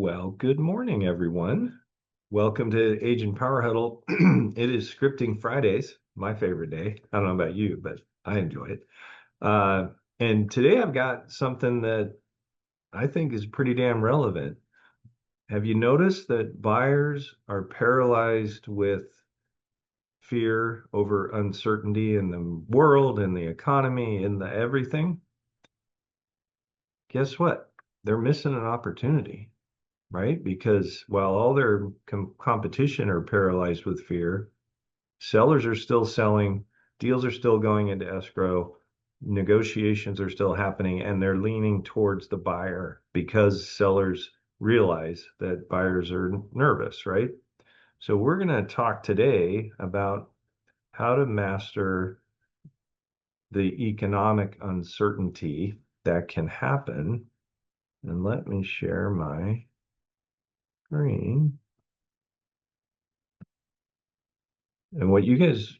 Well, good morning, everyone. Welcome to Agent Power Huddle. It is Scripting Fridays, my favorite day. I don't know about you, but I enjoy it. Uh, and today I've got something that I think is pretty damn relevant. Have you noticed that buyers are paralyzed with fear over uncertainty in the world, in the economy, in the everything? Guess what? They're missing an opportunity. Right? Because while all their competition are paralyzed with fear, sellers are still selling, deals are still going into escrow, negotiations are still happening, and they're leaning towards the buyer because sellers realize that buyers are nervous, right? So we're going to talk today about how to master the economic uncertainty that can happen. And let me share my screen. And what you guys,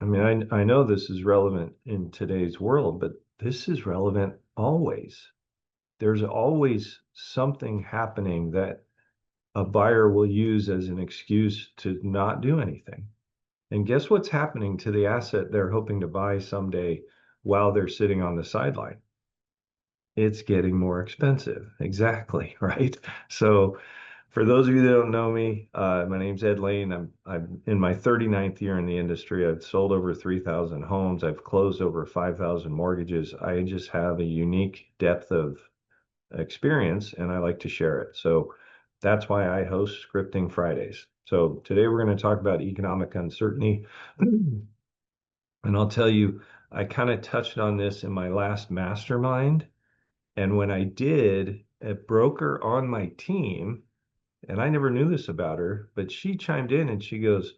I mean, I know this is relevant in today's world, but this is relevant always. There's always something happening that a buyer will use as an excuse to not do anything. And guess what's happening to the asset they're hoping to buy someday while they're sitting on the sideline? It's getting more expensive. Exactly, right? So for those of you that don't know me, my name's Ed Laine. I'm in my 39th year in the industry. I've sold over 3,000 homes. I've closed over 5,000 mortgages. I just have a unique depth of experience, and I like to share it. So that's why I host Scripting Fridays. So today we're going to talk about economic uncertainty. And I'll tell you, I kind of touched on this in my last mastermind. And when I did, a broker on my team, and I never knew this about her, but she chimed in and she goes,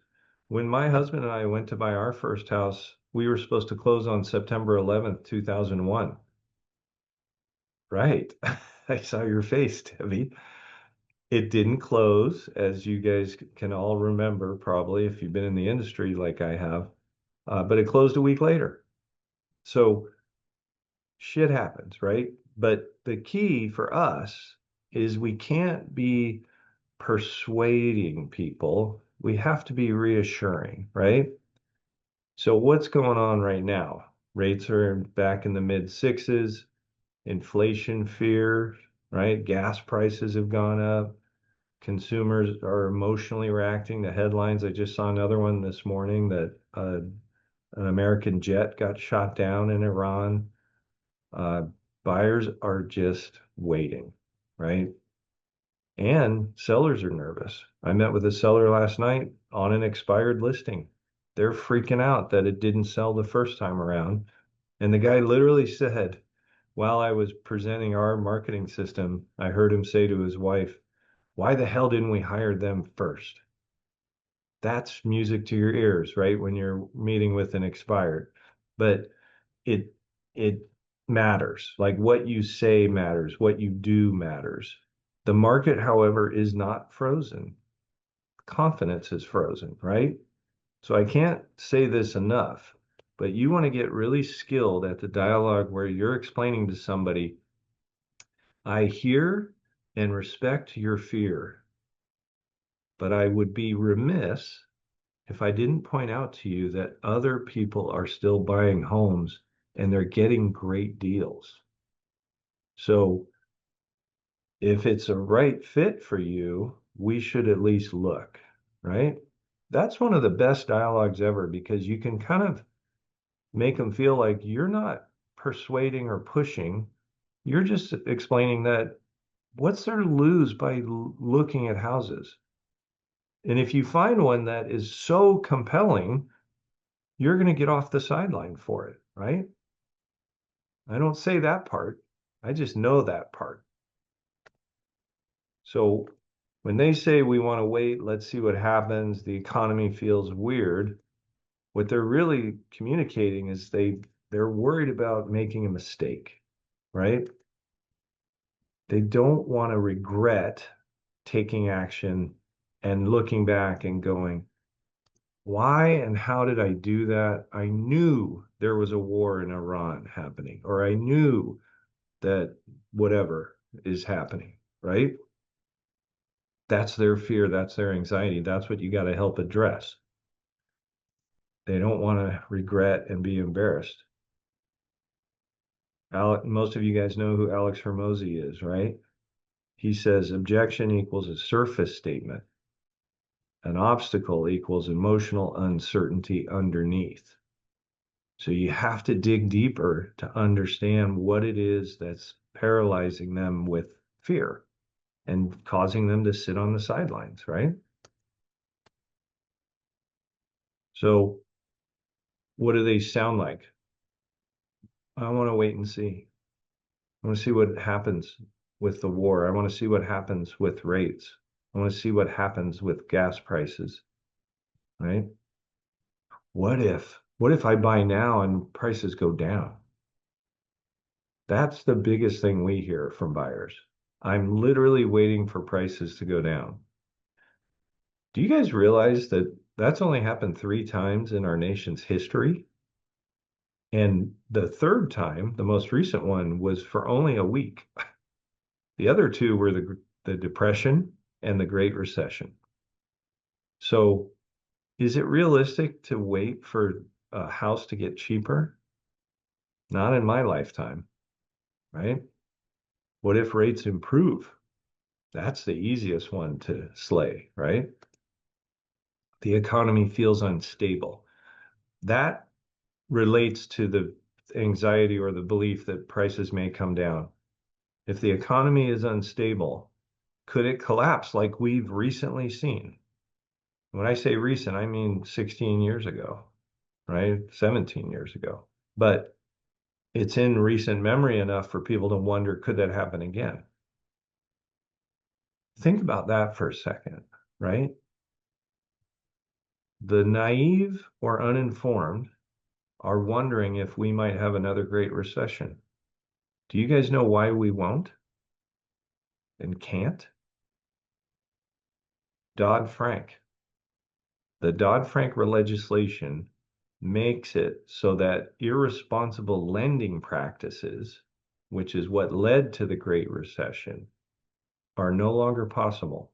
when my husband and I went to buy our first house, we were supposed to close on September 11th, 2001. Right. I saw your face, Debbie. It didn't close, as you guys can all remember, probably if you've been in the industry like I have, but it closed a week later. So shit happens, right? But the key for us is we can't be persuading people. We have to be reassuring, right? So what's going on right now? Rates are back in the mid sixes, inflation fear, right? Gas prices have gone up. Consumers are emotionally reacting to headlines. I just saw another one this morning that an American jet got shot down in Iran. Uh, Buyers are just waiting, right? And sellers are nervous. I met with a seller last night on an expired listing. They're freaking out that it didn't sell the first time around. And the guy literally said, while I was presenting our marketing system, I heard him say to his wife, why the hell didn't we hire them first? That's music to your ears, right? When you're meeting with an expired. But it it matters. Like what you say matters, what you do matters. The market, however, is not frozen. Confidence is frozen, right? So I can't say this enough, but you want to get really skilled at the dialogue where you're explaining to somebody, I hear and respect your fear, but I would be remiss if I didn't point out to you that other people are still buying homes and they're getting great deals. So if it's a right fit for you, we should at least look, right? That's one of the best dialogues ever because you can kind of make them feel like you're not persuading or pushing. You're just explaining that what's there to lose by looking at houses? And if you find one that is so compelling, you're going to get off the sideline for it, right? I don't say that part. I just know that part. So when they say we want to wait, let's see what happens, the economy feels weird, what they're really communicating is they're worried about making a mistake, right? They don't want to regret taking action and looking back and going, why and how did I do that? I knew there was a war in Iran happening, or I knew that whatever is happening, right? That's their fear, that's their anxiety. That's what you got to help address. They don't want to regret and be embarrassed. Most of you guys know who Alex Hermosi is, right? He says objection equals a surface statement. An obstacle equals emotional uncertainty underneath. So you have to dig deeper to understand what it is that's paralyzing them with fear and causing them to sit on the sidelines, right? So what do they sound like? I want to wait and see. I want to see what happens with the war. I want to see what happens with rates. I want to see what happens with gas prices, right? What if I buy now and prices go down? That's the biggest thing we hear from buyers. I'm literally waiting for prices to go down. Do you guys realize that that's only happened 3 times in our nation's history? And the third time, the most recent one, was for only a week. The other two were the Depression and the Great Recession. So, is it realistic to wait for a house to get cheaper? Not in my lifetime, right? What if rates improve? That's the easiest one to slay, right? The economy feels unstable. That relates to the anxiety or the belief that prices may come down. If the economy is unstable, could it collapse like we've recently seen? When I say recent, I mean 16 years ago, right? 17 years ago. But it's in recent memory enough for people to wonder, could that happen again? Think about that for a second, right? The naive or uninformed are wondering if we might have another Great Recession. Do you guys know why we won't and can't? Dodd-Frank. The Dodd-Frank legislation makes it so that irresponsible lending practices, which is what led to the Great Recession, are no longer possible.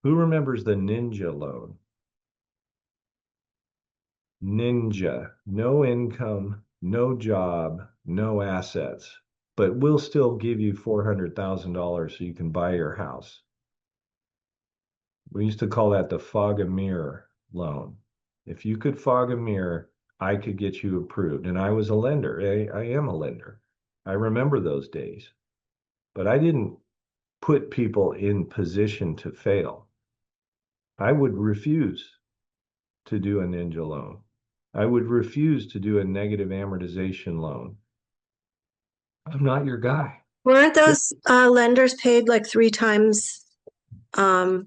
Who remembers the ninja loan? Ninja, no income, no job, no assets, but we'll still give you $400,000 so you can buy your house. We used to call that the fog a mirror loan. If you could fog a mirror, I could get you approved. And I was a lender. I am a lender. I remember those days, but I didn't put people in position to fail. I would refuse to do a ninja loan. I would refuse to do a negative amortization loan. I'm not your guy. Weren't those lenders paid like 3 times um,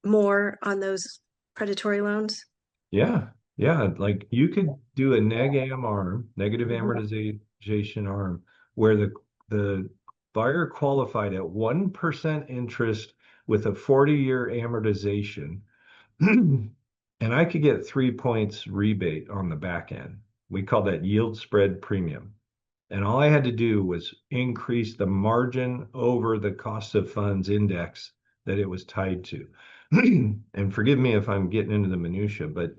more on those predatory loans? Yeah, yeah. Like you could do a neg am arm, negative amortization arm, where the buyer qualified at 1% interest with a 40-year amortization, and I could get 3 points rebate on the back end. We call that yield spread premium. And all I had to do was increase the margin over the cost of funds index that it was tied to. And forgive me if I'm getting into the minutia, but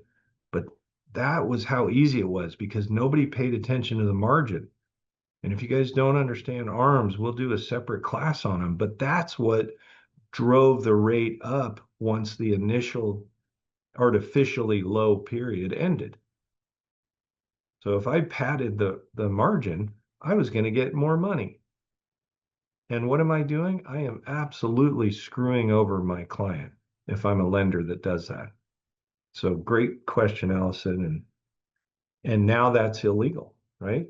that was how easy it was because nobody paid attention to the margin. And if you guys don't understand arms, we'll do a separate class on them. But that's what drove the rate up once the initial artificially low period ended. So if I padded the margin, I was going to get more money. And what am I doing? I am absolutely screwing over my client if I'm a lender that does that. So great question, Allison. And now that's illegal, right?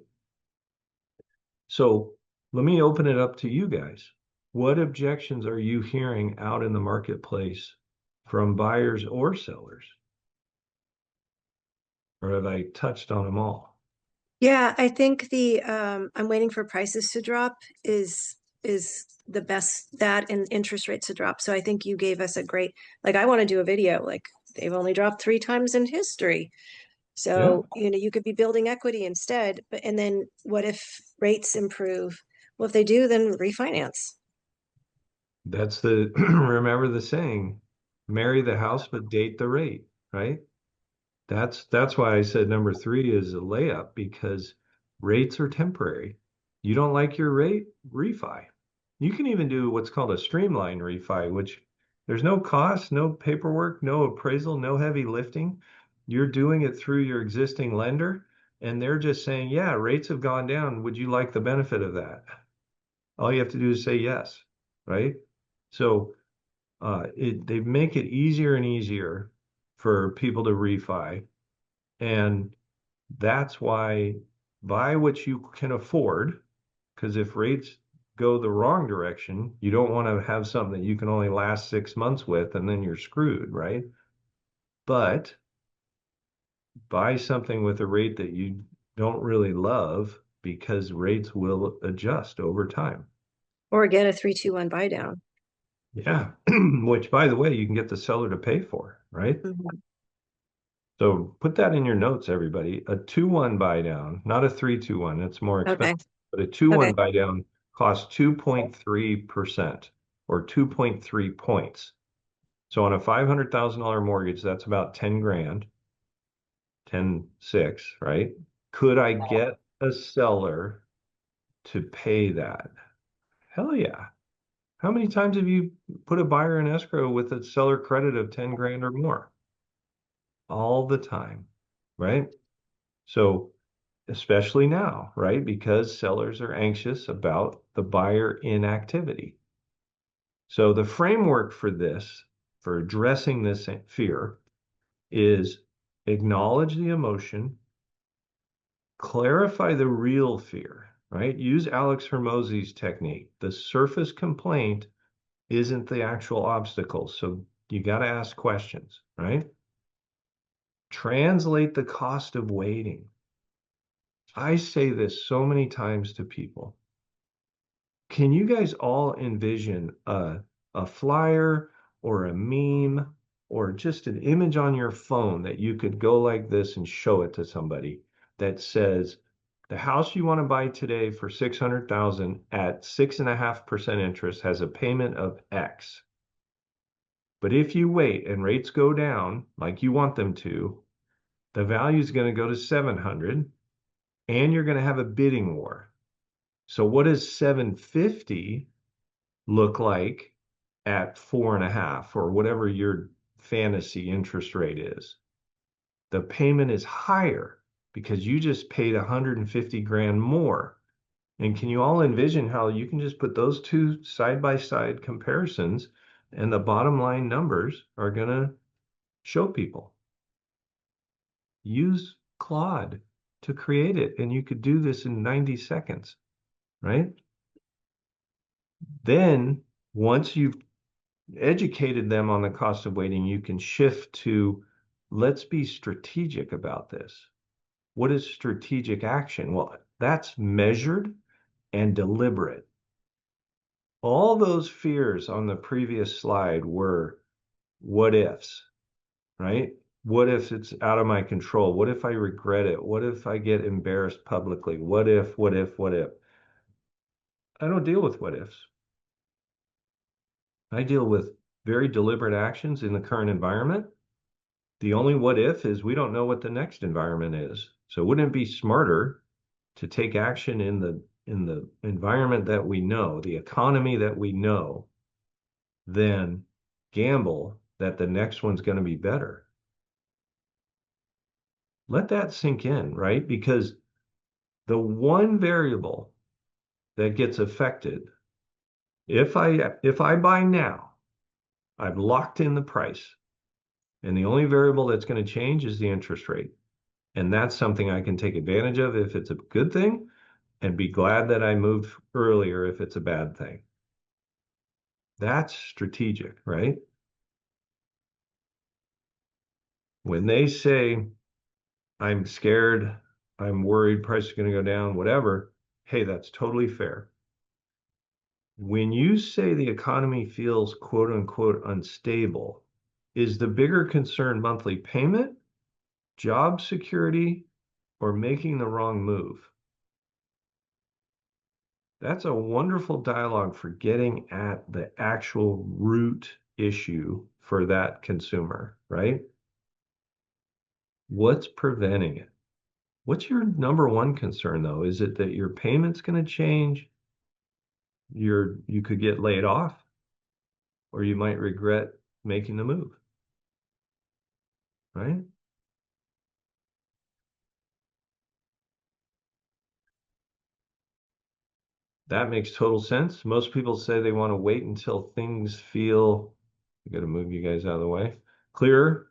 So let me open it up to you guys. What objections are you hearing out in the marketplace from buyers or sellers? Or have I touched on them all? Yeah, I think the I'm waiting for prices to drop is the best, that and interest rates to drop. So I think you gave us a great, like, I want to do a video like they've only dropped 3 times in history. Yeah. So, you could be building equity instead. But and then what if rates improve? Well, if they do, then refinance. That's the, remember the saying, marry the house but date the rate, right? That's why I said number three is a layup because rates are temporary. You don't like your rate, refi. You can even do what's called a streamline refi, which there's no cost, no paperwork, no appraisal, no heavy lifting. You're doing it through your existing lender, and they're just saying, yeah, rates have gone down. Would you like the benefit of that? All you have to do is say yes, right? So they make it easier and easier for people to refi. And that's why buy what you can afford, because if rates go the wrong direction, you don't want to have something that you can only last 6 months with, and then you're screwed, right? But buy something with a rate that you don't really love because rates will adjust over time. Or get a 3-2-1 buy down. Yeah, which by the way, you can get the seller to pay for, right? Mhm. So put that in your notes, everybody. A 2-1 buy down, not a 3-2-1. It's more Okay. expensive, but a 2-1 Okay. buy down costs 2.3% or 2.3 points. So on a $500,000 mortgage, that's about 10 grand, 10.6, right? Could I get a seller to pay that? Hell yeah. How many times have you put a buyer in escrow with a seller credit of 10 grand or more? All the time, right? So especially now, right? Because sellers are anxious about the buyer inactivity. So the framework for this, for addressing this fear, is acknowledge the emotion, clarify the real fear, right? Use Alex Hermosi's technique. The surface complaint isn't the actual obstacle. So you got to ask questions, right? Translate the cost of waiting. I say this so many times to people. Can you guys all envision a flyer or a meme or just an image on your phone that you could go like this and show it to somebody that says, the house you want to buy today for 600,000 at 6.5% interest has a payment of X. But if you wait and rates go down like you want them to, the value is going to go to 700 and you're going to have a bidding war. So what does 750 look like at 4.5 or whatever your fantasy interest rate is? The payment is higher because you just paid 150 grand more. And can you all envision how you can just put those two side by side comparisons and the bottom line numbers are going to show people? Use Claude to create it, and you could do this in 90 seconds, right? Then, once you've educated them on the cost of waiting, you can shift to let's be strategic about this. What is strategic action? Well, that's measured and deliberate. All those fears on the previous slide were what ifs, right? What if it's out of my control? What if I regret it? What if I get embarrassed publicly? What if, what if, what if? I don't deal with what ifs. I deal with very deliberate actions in the current environment. The only what if is we don't know what the next environment is. So wouldn't it be smarter to take action in the environment that we know, the economy that we know, than gamble that the next one's going to be better? Let that sink in, right? Because the one variable that gets affected, if I buy now, I've locked in the price, and the only variable that's going to change is the interest rate. And that's something I can take advantage of if it's a good thing and be glad that I moved earlier if it's a bad thing. That's strategic, right? When they say, I'm scared, I'm worried, price is going to go down, whatever, hey, that's totally fair. When you say the economy feels quote unquote unstable, is the bigger concern monthly payment, job security, or making the wrong move? That's a wonderful dialogue for getting at the actual root issue for that consumer, right? What's preventing it? What's your number one concern though? Is it that your payment's going to change? You could get laid off, or you might regret making the move, right? That makes total sense. Most people say they want to wait until things feel, I got to move you guys out of the way, clearer.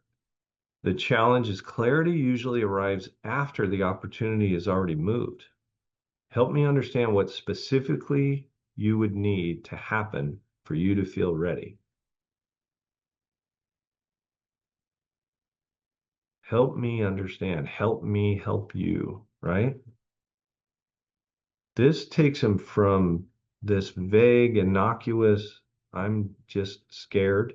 The challenge is clarity usually arrives after the opportunity is already moved. Help me understand what specifically you would need to happen for you to feel ready. Help me understand. Help me help you, right? This takes them from this vague, innocuous, I'm just scared,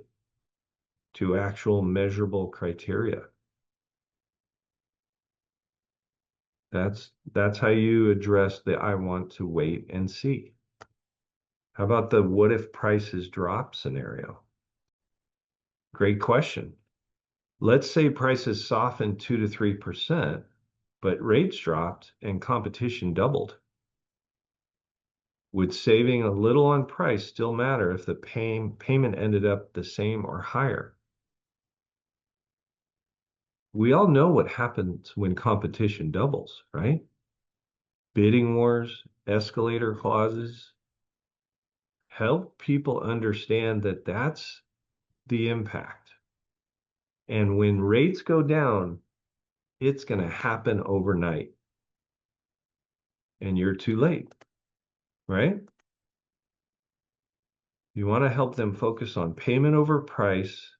to actual measurable criteria. That's how you address the I want to wait and see. How about the what if prices drop scenario? Great question. Let's say prices softened 2 to 3%, but rates dropped and competition doubled. Would saving a little on price still matter if the payment ended up the same or higher? We all know what happens when competition doubles, right? Bidding wars, escalator clauses. Help people understand that that's the impact. And when rates go down, it's going to happen overnight and you're too late, right? You want to help them focus on payment over price,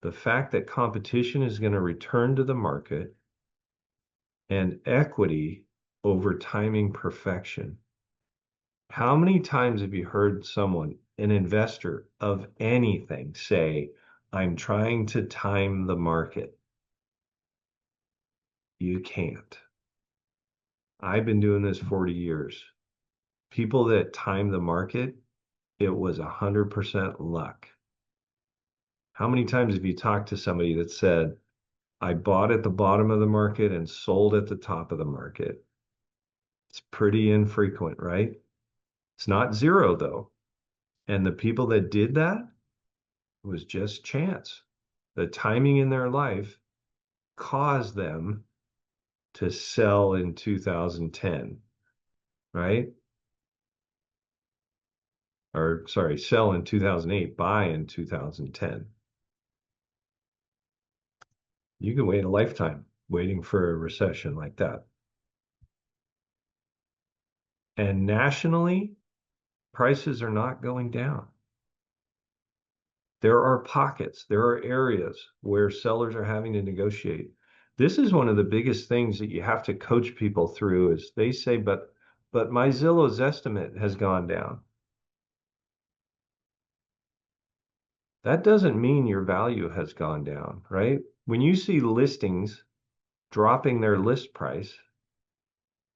the fact that competition is going to return to the market, and equity over timing perfection. How many times have you heard someone, an investor of anything, say, I'm trying to time the market? You can't. I've been doing this 40 years. People that time the market, it was 100% luck. How many times have you talked to somebody that said, I bought at the bottom of the market and sold at the top of the market? It's pretty infrequent, right? It's not zero though. And the people that did that was just chance. The timing in their life caused them to sell in 2010, right? Or sorry, sell in 2008, buy in 2010. You can wait a lifetime waiting for a recession like that. And nationally, prices are not going down. There are pockets, there are areas where sellers are having to negotiate. This is one of the biggest things that you have to coach people through is they say, but my Zillow's estimate has gone down. That doesn't mean your value has gone down, right? When you see listings dropping their list price,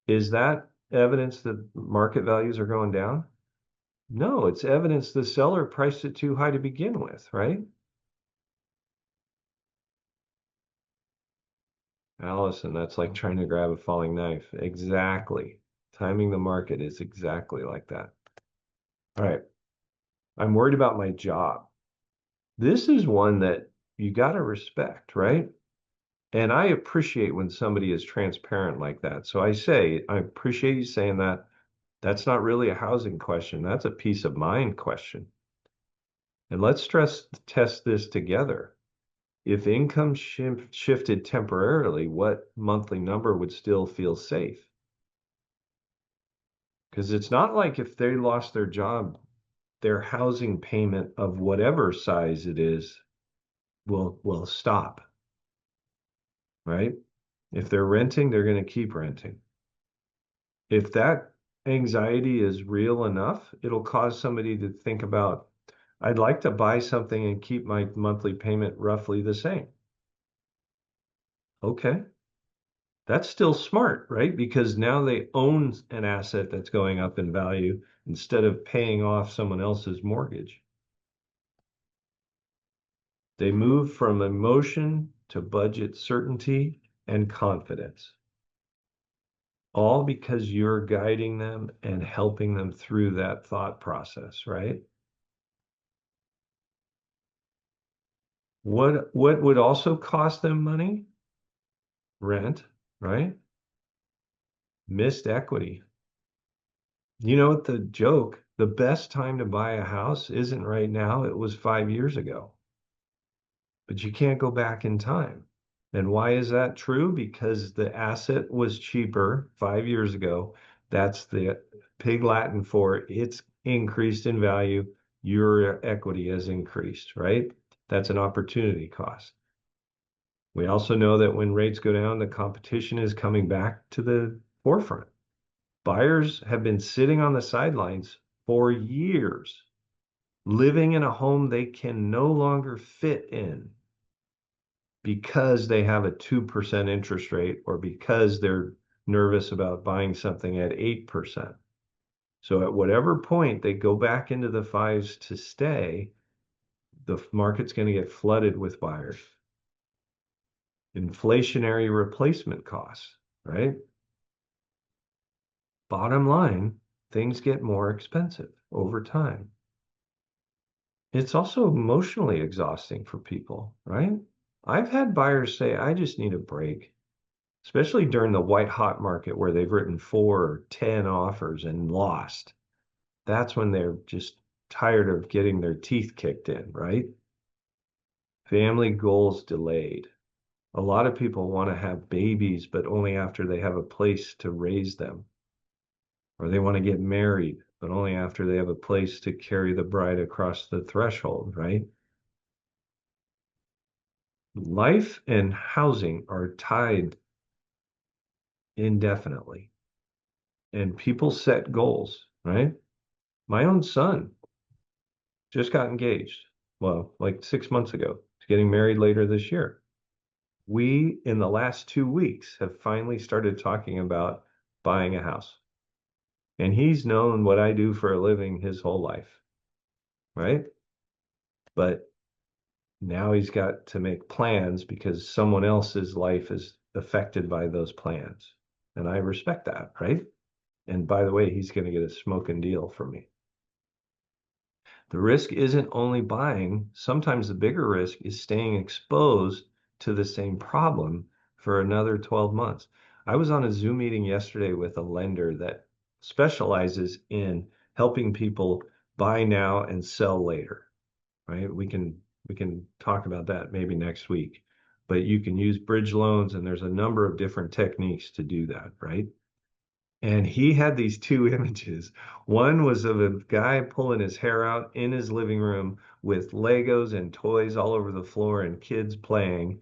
is that evidence that market values are going down? No, it's evidence the seller priced it too high to begin with, right? Allison, that's like trying to grab a falling knife. Exactly. Timing the market is exactly like that. All right. I'm worried about my job. This is one that you got to respect, right? And I appreciate when somebody is transparent like that. So I say, I appreciate you saying that. That's not really a housing question. That's a peace of mind question. And let's stress test this together. If income shifted temporarily, what monthly number would still feel safe? Because it's not like if they lost their job, their housing payment of whatever size it is will stop, right? If they're renting, they're going to keep renting. If that anxiety is real enough, it'll cause somebody to think about, I'd like to buy something and keep my monthly payment roughly the same. Okay, That's still smart, right? Because now they own an asset that's going up in value instead of paying off someone else's mortgage. They move from emotion to budget certainty and confidence, all because you're guiding them and helping them through that thought process, right? What would also cost them money? Rent, right? Missed equity. You know what the joke? The best time to buy a house isn't right now, it was 5 years ago. But you can't go back in time. And why is that true? Because the asset was cheaper 5 years ago. That's the pig Latin for it's increased in value. Your equity has increased, right? That's an opportunity cost. We also know that when rates go down, the competition is coming back to the forefront. Buyers have been sitting on the sidelines for years, living in a home they can no longer fit in because they have a 2% interest rate or because they're nervous about buying something at 8%. So at whatever point they go back into the fives to stay, the market's going to get flooded with buyers. Inflationary replacement costs, right? Bottom line, things get more expensive over time. It's also emotionally exhausting for people, right? I've had buyers say, I just need a break, especially during the white hot market where they've written 4 or 10 offers and lost. That's when they're just tired of getting their teeth kicked in, right? Family goals delayed. A lot of people want to have babies, but only after they have a place to raise them. Or they want to get married, but only after they have a place to carry the bride across the threshold, right? Life and housing are tied indefinitely, and people set goals, right? My own son just got engaged. Well, like 6 months ago. He's getting married later this year. We, in the last 2 weeks, have finally started talking about buying a house. And he's known what I do for a living his whole life, right? But now he's got to make plans because someone else's life is affected by those plans. And I respect that, right? And by the way, he's going to get a smoking deal from me. The risk isn't only buying. Sometimes the bigger risk is staying exposed to the same problem for another 12 months. I was on a Zoom meeting yesterday with a lender that specializes in helping people buy now and sell later, right? We can talk about that maybe next week. But you can use bridge loans and there's a number of different techniques to do that, right? And he had these two images. One was of a guy pulling his hair out in his living room with Legos and toys all over the floor and kids playing.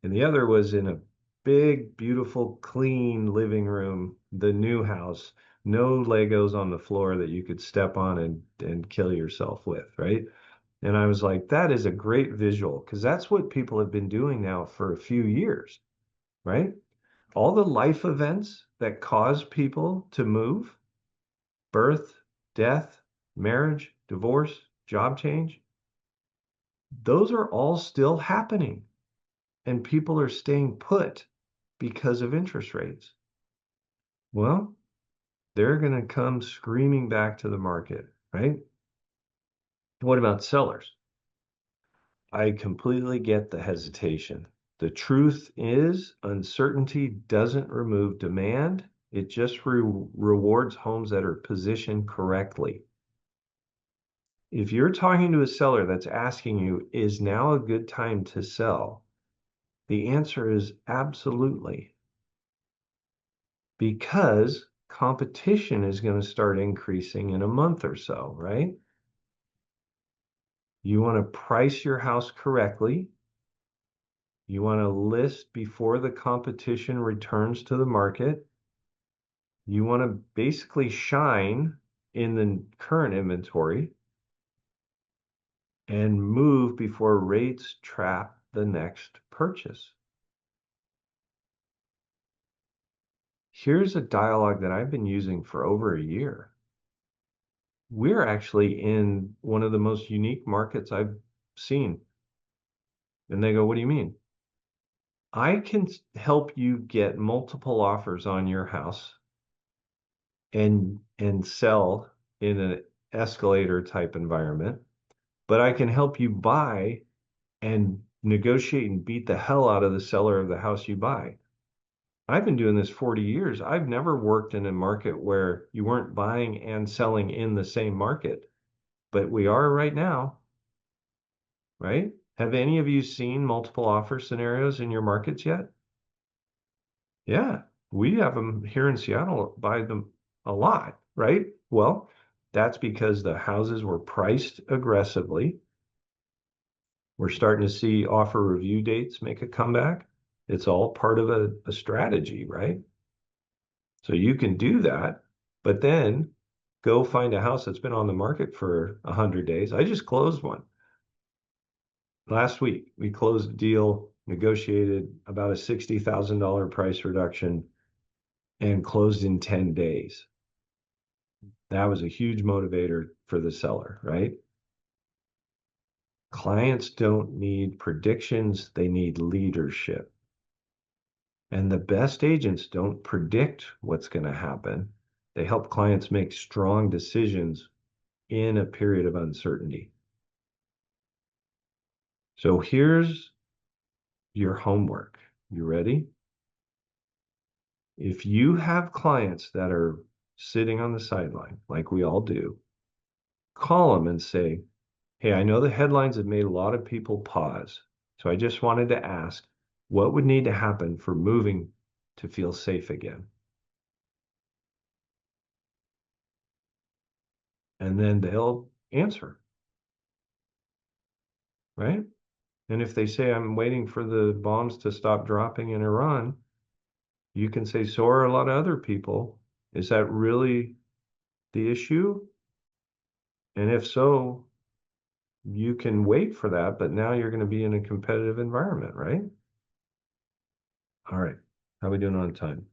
And the other was in a big, beautiful, clean living room, the new house, no Legos on the floor that you could step on and kill yourself with, right? And I was like, that is a great visual because that's what people have been doing now for a few years, right? All the life events that cause people to move, birth, death, marriage, divorce, job change, those are all still happening. And people are staying put because of interest rates. Well, they're going to come screaming back to the market, right? What about sellers? I completely get the hesitation. The truth is, uncertainty doesn't remove demand. It just rewards homes that are positioned correctly. If you're talking to a seller that's asking you, is now a good time to sell? The answer is absolutely, because competition is going to start increasing in a month or so, right? You want to price your house correctly. You want to list before the competition returns to the market. You want to basically shine in the current inventory and move before rates trap the next purchase. Here's a dialogue that I've been using for over a year. We're actually in one of the most unique markets I've seen. And they go, what do you mean? I can help you get multiple offers on your house and sell in an escalator type environment, but I can help you buy and negotiate and beat the hell out of the seller of the house you buy. I've been doing this 40 years. I've never worked in a market where you weren't buying and selling in the same market, but we are right now, right? Have any of you seen multiple offer scenarios in your markets yet? Yeah, we have them here in Seattle, buy them a lot, right? Well, that's because the houses were priced aggressively. We're starting to see offer review dates make a comeback. It's all part of a strategy, right? So you can do that, but then go find a house that's been on the market for 100 days. I just closed one last week. We closed a deal, negotiated about a $60,000 price reduction, and closed in 10 days. That was a huge motivator for the seller, right? Clients don't need predictions, they need leadership. And the best agents don't predict what's going to happen. They help clients make strong decisions in a period of uncertainty. So here's your homework. You ready? If you have clients that are sitting on the sideline, like we all do, call them and say, hey, I know the headlines have made a lot of people pause. So I just wanted to ask, what would need to happen for moving to feel safe again? And then they'll answer, right? And if they say, I'm waiting for the bombs to stop dropping in Iran, you can say, so are a lot of other people. Is that really the issue? And if so, you can wait for that, but now you're going to be in a competitive environment, right? All right. How are we doing on time?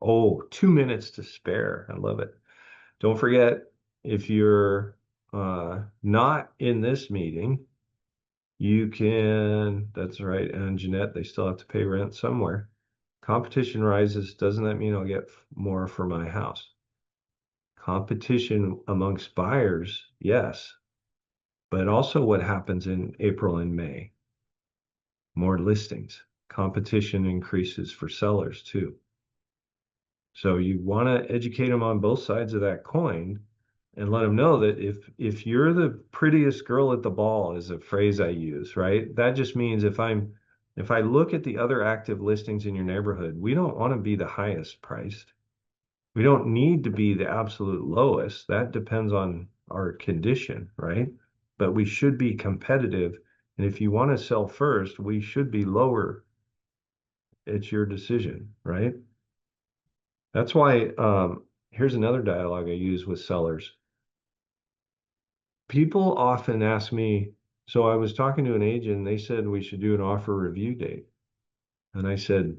Oh, 2 minutes to spare. I love it. Don't forget, if you're not in this meeting, you can, that's right, and Jeanette, they still have to pay rent somewhere. Competition rises. Doesn't that mean I'll get more for my house? Competition amongst buyers, yes, but also what happens in April and May. More listings. Competition increases for sellers too. So you want to educate them on both sides of that coin and let them know that if you're the prettiest girl at the ball is a phrase I use, right? That just means if I look at the other active listings in your neighborhood, we don't want to be the highest priced. We don't need to be the absolute lowest. That depends on our condition, right? But we should be competitive. And if you want to sell first, we should be lower. It's your decision, right? That's why here's another dialogue I use with sellers. People often ask me, so I was talking to an agent, and they said we should do an offer review date. And I said,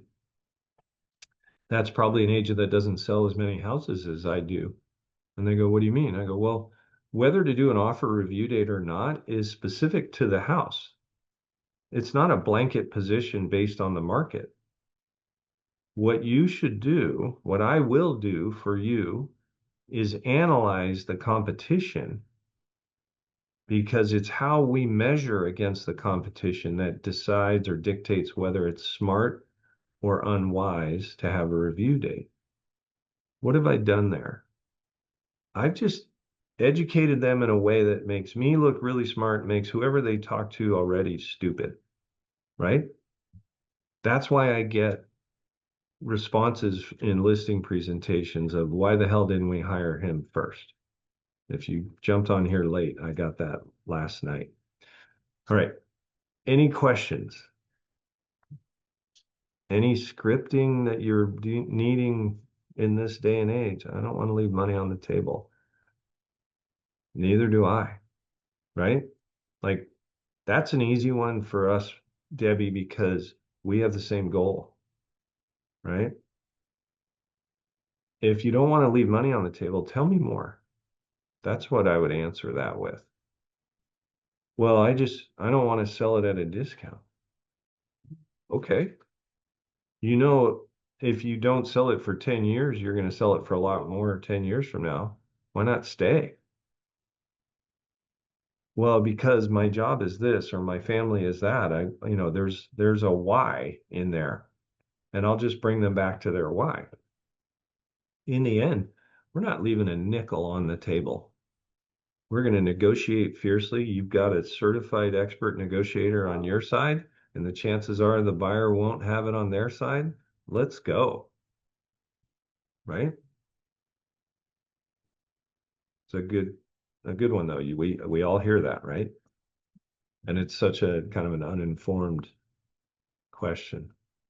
that's probably an agent that doesn't sell as many houses as I do. And they go, what do you mean? I go, well, whether to do an offer review date or not is specific to the house. It's not a blanket position based on the market. What you should do, what I will do for you, is analyze the competition because it's how we measure against the competition that decides or dictates whether it's smart or unwise to have a review date. What have I done there? I've just educated them in a way that makes me look really smart, makes whoever they talk to already stupid, right? That's why I get responses in listing presentations of why the hell didn't we hire him first? If you jumped on here late, I got that last night. All right. Any questions? Any scripting that you're needing in this day and age? I don't want to leave money on the table. Neither do I, right? Like, that's an easy one for us, Debbie, because we have the same goal, right? if you don't want to leave money on the table, tell me more. That's what I would answer that with. Well, I don't want to sell it at a discount. Okay. You know, if you don't sell it for 10 years, you're going to sell it for a lot more 10 years from now. Why not stay? Well, because my job is this or my family is that. There's a why in there, and I'll just bring them back to their why. In the end, we're not leaving a nickel on the table. We're going to negotiate fiercely. You've got a certified expert negotiator on your side, and the chances are the buyer won't have it on their side. Let's go, right? It's a good one though. We all hear that, right? And it's such a kind of an uninformed question.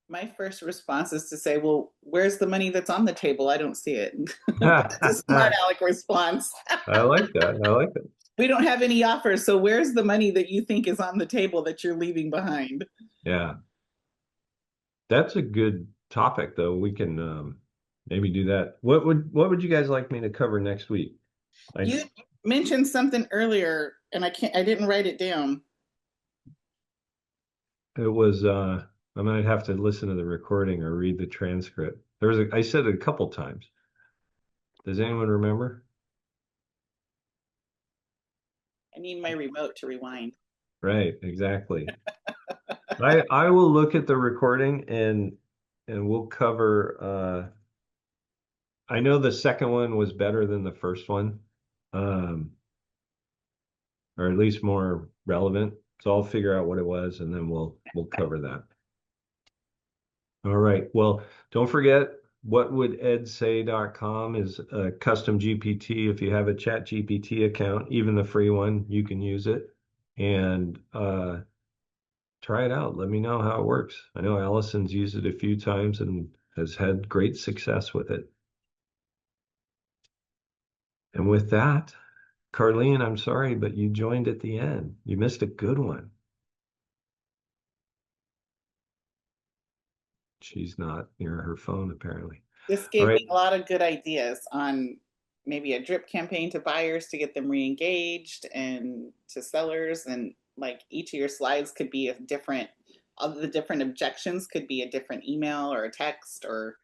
My first response is to say, well, where's the money that's on the table? I don't see it. That's a I smart aleck response. like that. I like that. We don't have any offers. So where's the money that you think is on the table that you're leaving behind? Yeah, that's a good topic though. We can maybe do that. What would you guys like me to cover next week? I You mentioned something earlier and I didn't write it down. It was I might have to listen to the recording or read the transcript. I said it a couple times. Does anyone remember? I need my remote to rewind. Right, exactly. I will look at the recording and we'll cover I know the second one was better than the first one. Um or at least more relevant. So I'll figure out what it was and then we'll cover that. All right. Well, don't forget whatwouldEdSay.com is a custom GPT. If you have a chat GPT account, even the free one, you can use it and try it out. Let me know how it works. I know Allison's used it a few times and has had great success with it. And with that, Carlene, I'm sorry, but you joined at the end. You missed a good one. She's not near her phone, apparently. This All gave right. me a lot of good ideas on maybe a drip campaign to buyers to get them re-engaged and to sellers. And like each of your slides could be a different, of the different objections could be a different email or a text or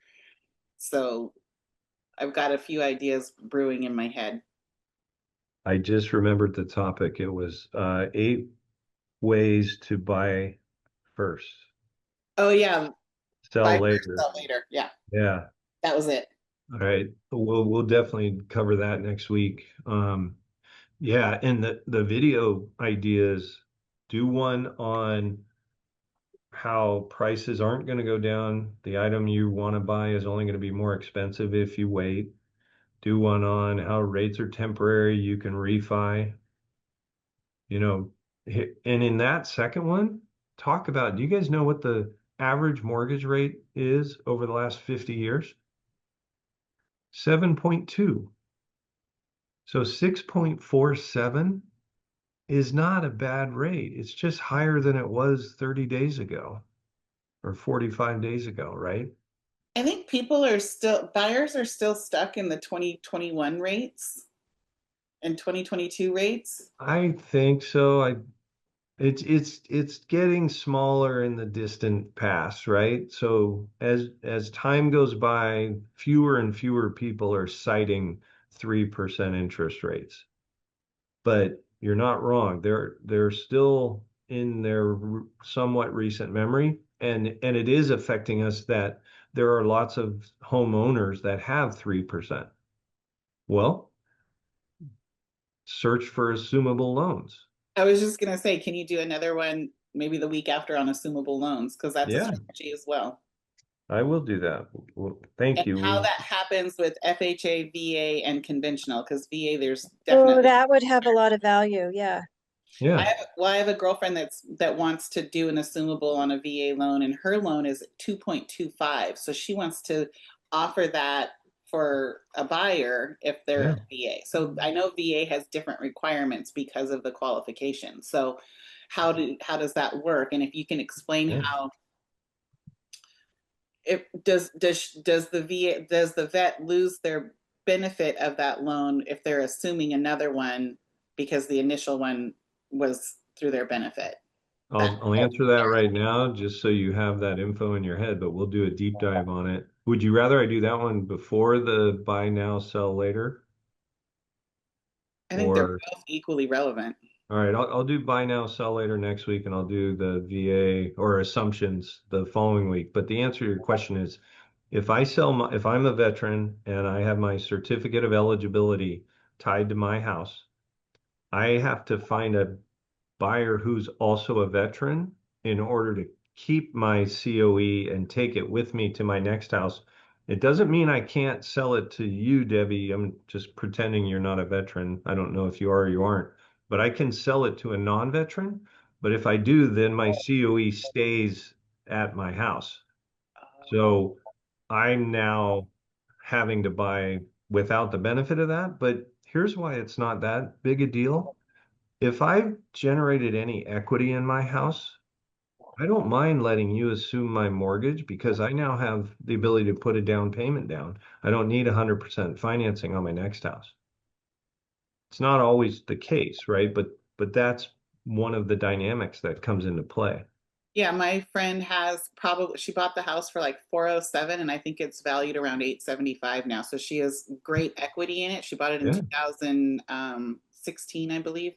so I've got a few ideas brewing in my head. I just remembered the topic. It was 8 ways to buy first, Oh yeah, buy sell first, later. sell later. Yeah, Yeah. that was it. All right. We'll definitely cover that next week. Yeah, and the video ideas, do one on how prices aren't going to go down. The item you want to buy is only going to be more expensive if you wait. Do one on how rates are temporary, you can refi. You know, and in that second one, talk about, do you guys know what the average mortgage rate is over the last 50 years? 7.2. So 6.47 is not a bad rate. It's just higher than it was 30 days ago or 45 days ago, right? I think buyers are still stuck in the 2021 rates and 2022 rates. I think so. It's getting smaller in the distant past, right? So as time goes by, fewer and fewer people are citing 3% interest rates. But you're not wrong. They're still in their somewhat recent memory, and it is affecting us that there are lots of homeowners that have 3%. Well, search for assumable loans. I was just going to say, can you do another one maybe the week after on assumable loans? Because that's a Yeah, strategy as well. I will do that. Well, thank And you. how that happens with FHA, VA, and conventional. Because VA, there's Oh, definitely. that would have a lot of value. Yeah. Yeah, I have a girlfriend that wants to do an assumable on a VA loan, and her loan is 2.25. So she wants to offer that for a buyer if they're yeah, a VA. So I know VA has different requirements because of the qualification. So how does that work? And if you can explain yeah. how does the vet lose their benefit of that loan if they're assuming another one because the initial one was through their benefit? I'll answer that right now, just so you have that info in your head, but we'll do a deep dive on it. Would you rather I do that one before the buy now, sell later? I think they're Or, both equally relevant. all right, I'll do buy now, sell later next week, and I'll do the VA or assumptions the following week. But the answer to your question is, if I'm a veteran and I have my certificate of eligibility tied to my house, I have to find a buyer who's also a veteran in order to keep my COE and take it with me to my next house. It doesn't mean I can't sell it to you, Debbie. I'm just pretending you're not a veteran. I don't know if you are or you aren't, but I can sell it to a non-veteran. But if I do, then my COE stays at my house. So I'm now having to buy without the benefit of that. But here's why it's not that big a deal. If I've generated any equity in my house, I don't mind letting you assume my mortgage because I now have the ability to put a down payment down. I don't need 100% financing on my next house. It's not always the case, right? But that's one of the dynamics that comes into play. Yeah, my friend she bought the house for like 407 and I think it's valued around 875 now. So she has great equity in it. She bought it in Yeah. 2016, I believe.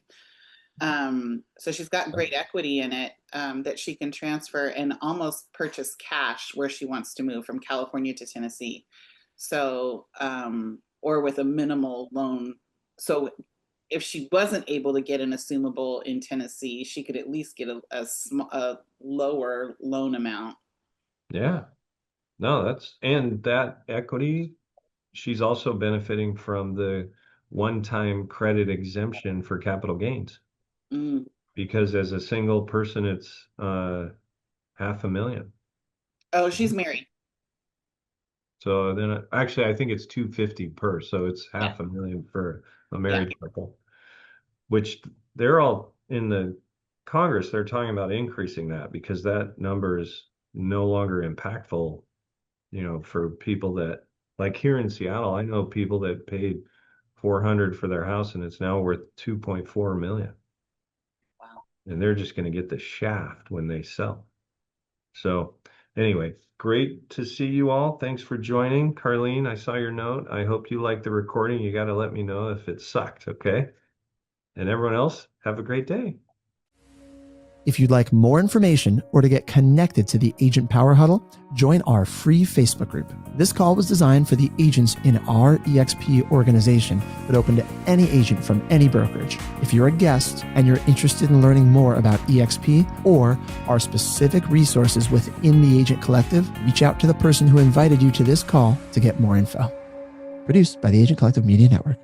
So she's got great equity in it that she can transfer and almost purchase cash where she wants to move from California to Tennessee. So, or with a minimal loan. So if she wasn't able to get an assumable in Tennessee, she could at least get a lower loan amount. Yeah. No, and that equity, she's also benefiting from the one-time credit exemption for capital gains. Mm. Because as a single person, it's $500,000. Oh, she's married. So then actually, I think it's 250 per. So it's Yeah. $500,000 for a Yeah. married couple, which they're all in the Congress. They're talking about increasing that because that number is no longer impactful, for people that like here in Seattle, I know people that paid 400 for their house and it's now worth 2.4 million. Wow. And they're just going to get the shaft when they sell. So anyway, great to see you all. Thanks for joining. Carlene, I saw your note. I hope you liked the recording. You got to let me know if it sucked, okay? And everyone else, have a great day. If you'd like more information or to get connected to the Agent Power Huddle, join our free Facebook group. This call was designed for the agents in our EXP organization, but open to any agent from any brokerage. If you're a guest and you're interested in learning more about EXP or our specific resources within the Agent Collective, reach out to the person who invited you to this call to get more info. Produced by the Agent Collective Media Network.